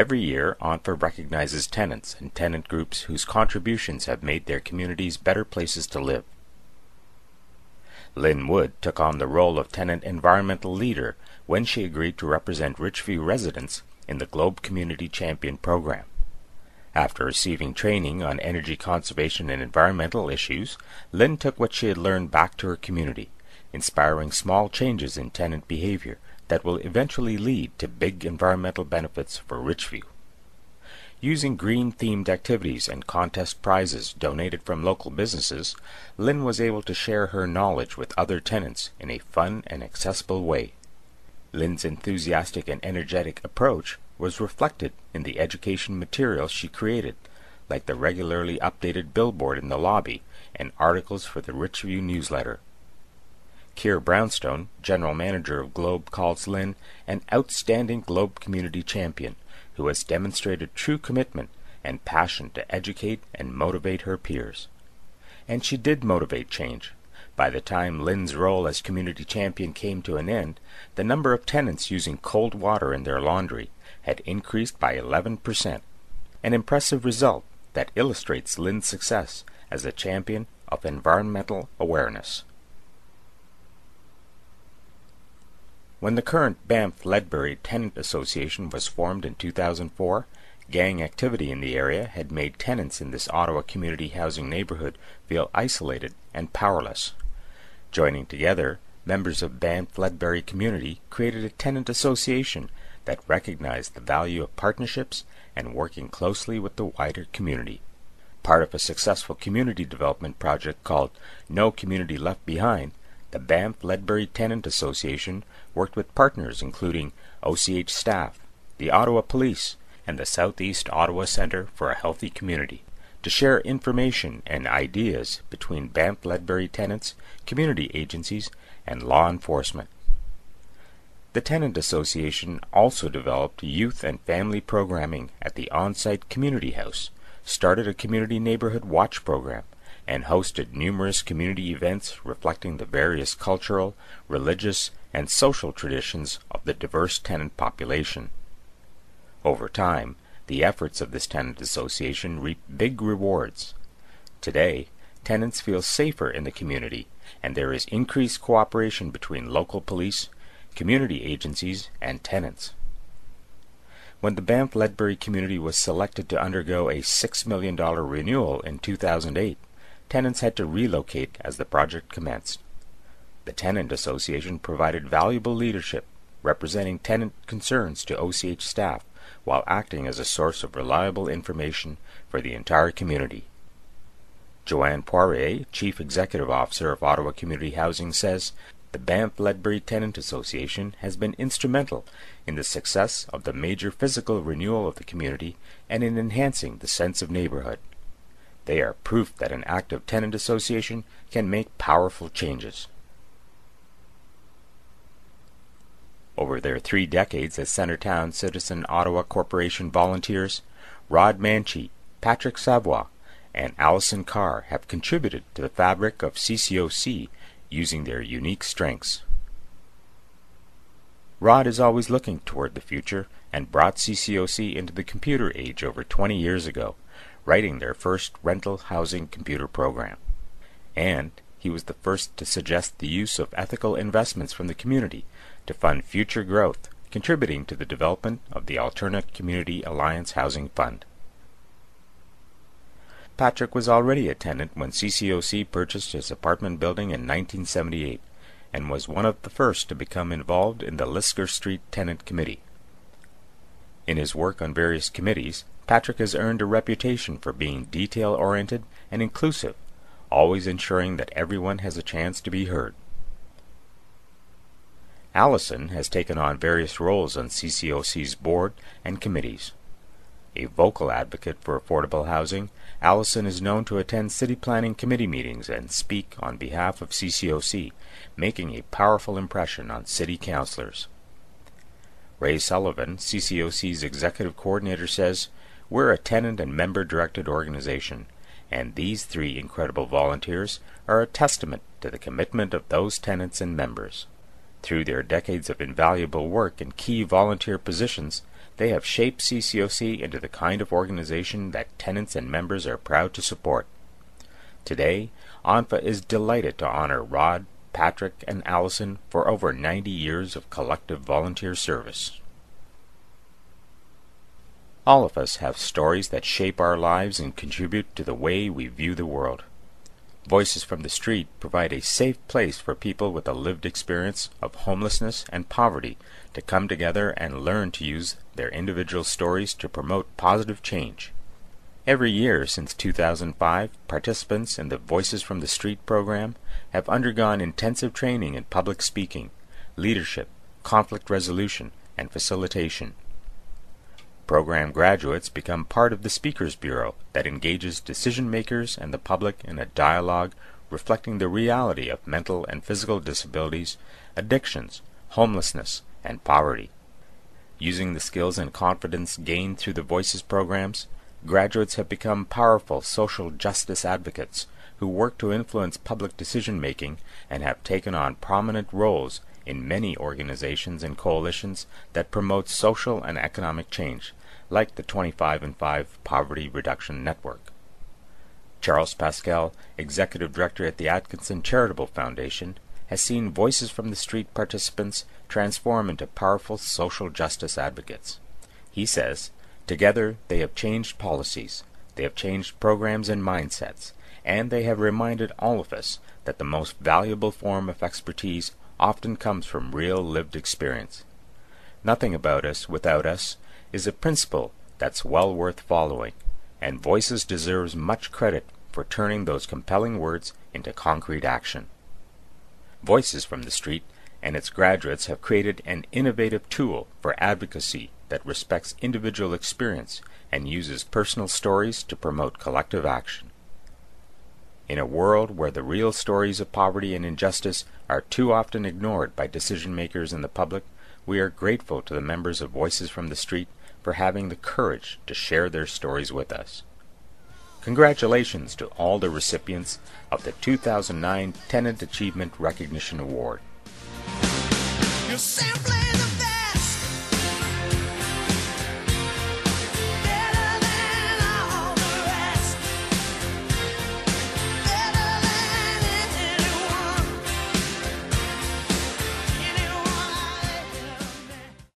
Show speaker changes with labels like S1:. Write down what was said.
S1: Every year, ONPHA recognizes tenants and tenant groups whose contributions have made their communities better places to live. Lynn Wood took on the role of tenant environmental leader when she agreed to represent Richview residents in the Globe Community Champion program. After receiving training on energy conservation and environmental issues, Lynn took what she had learned back to her community, inspiring small changes in tenant behavior that will eventually lead to big environmental benefits for Richview. Using green-themed activities and contest prizes donated from local businesses, Lynn was able to share her knowledge with other tenants in a fun and accessible way. Lynn's enthusiastic and energetic approach was reflected in the education materials she created, like the regularly updated billboard in the lobby and articles for the Richview newsletter. Keir Brownstone, General Manager of Globe, calls Lynn an outstanding Globe Community Champion who has demonstrated true commitment and passion to educate and motivate her peers. And she did motivate change. By the time Lynn's role as Community Champion came to an end, the number of tenants using cold water in their laundry had increased by 11%, an impressive result that illustrates Lynn's success as a champion of environmental awareness. When the current Banff-Ledbury Tenant Association was formed in 2004, gang activity in the area had made tenants in this Ottawa community housing neighborhood feel isolated and powerless. Joining together, members of Banff-Ledbury community created a tenant association that recognized the value of partnerships and working closely with the wider community. Part of a successful community development project called No Community Left Behind, the Banff-Ledbury Tenant Association worked with partners including OCH staff, the Ottawa Police, and the Southeast Ottawa Centre for a Healthy Community to share information and ideas between Banff-Ledbury tenants, community agencies, and law enforcement. The Tenant Association also developed youth and family programming at the on-site community house, started a community neighborhood watch program, and hosted numerous community events reflecting the various cultural, religious, and social traditions of the diverse tenant population. Over time, the efforts of this tenant association reap big rewards. Today, tenants feel safer in the community, and there is increased cooperation between local police, community agencies, and tenants. When the Banff-Ledbury community was selected to undergo a $6 million renewal in 2008, tenants had to relocate as the project commenced. The Tenant Association provided valuable leadership, representing tenant concerns to OCH staff, while acting as a source of reliable information for the entire community. Joanne Poirier, Chief Executive Officer of Ottawa Community Housing, says, "The Banff-Ledbury Tenant Association has been instrumental in the success of the major physical renewal of the community and in enhancing the sense of neighborhood. They are proof that an active tenant association can make powerful changes." Over their 3 decades as Centretown Citizen Ottawa Corporation volunteers, Rod Manchie, Patrick Savoie, and Allison Carr have contributed to the fabric of CCOC using their unique strengths. Rod is always looking toward the future and brought CCOC into the computer age over 20 years ago, writing their first rental housing computer program. And he was the first to suggest the use of ethical investments from the community to fund future growth, contributing to the development of the Alternate Community Alliance Housing Fund. Patrick was already a tenant when CCOC purchased his apartment building in 1978 and was one of the first to become involved in the Lisker Street Tenant Committee. In his work on various committees, Patrick has earned a reputation for being detail-oriented and inclusive, always ensuring that everyone has a chance to be heard. Allison has taken on various roles on CCOC's board and committees. A vocal advocate for affordable housing, Allison is known to attend city planning committee meetings and speak on behalf of CCOC, making a powerful impression on city councillors. Ray Sullivan, CCOC's executive coordinator, says, "We're a tenant and member-directed organization, and these 3 incredible volunteers are a testament to the commitment of those tenants and members. Through their decades of invaluable work in key volunteer positions, they have shaped CCOC into the kind of organization that tenants and members are proud to support. Today, ONPHA is delighted to honor Rod, Patrick, and Allison for over 90 years of collective volunteer service. All of us have stories that shape our lives and contribute to the way we view the world. Voices from the Street provide a safe place for people with a lived experience of homelessness and poverty to come together and learn to use their individual stories to promote positive change. Every year since 2005, participants in the Voices from the Street program have undergone intensive training in public speaking, leadership, conflict resolution, and facilitation. Program graduates become part of the Speakers Bureau that engages decision-makers and the public in a dialogue reflecting the reality of mental and physical disabilities, addictions, homelessness, and poverty. Using the skills and confidence gained through the Voices programs, graduates have become powerful social justice advocates who work to influence public decision-making and have taken on prominent roles in many organizations and coalitions that promote social and economic change, like the 25 and 5 Poverty Reduction Network. Charles Pascal, Executive Director at the Atkinson Charitable Foundation, has seen Voices from the Street participants transform into powerful social justice advocates. He says, "Together they have changed policies, they have changed programs and mindsets, and they have reminded all of us that the most valuable form of expertise often comes from real lived experience. Nothing about us without us is a principle that's well worth following, and Voices deserves much credit for turning those compelling words into concrete action." Voices from the Street and its graduates have created an innovative tool for advocacy that respects individual experience and uses personal stories to promote collective action. In a world where the real stories of poverty and injustice are too often ignored by decision-makers and the public, we are grateful to the members of Voices from the Street for having the courage to share their stories with us. Congratulations to all the recipients of the 2009 Tenant Achievement Recognition Award. You're simply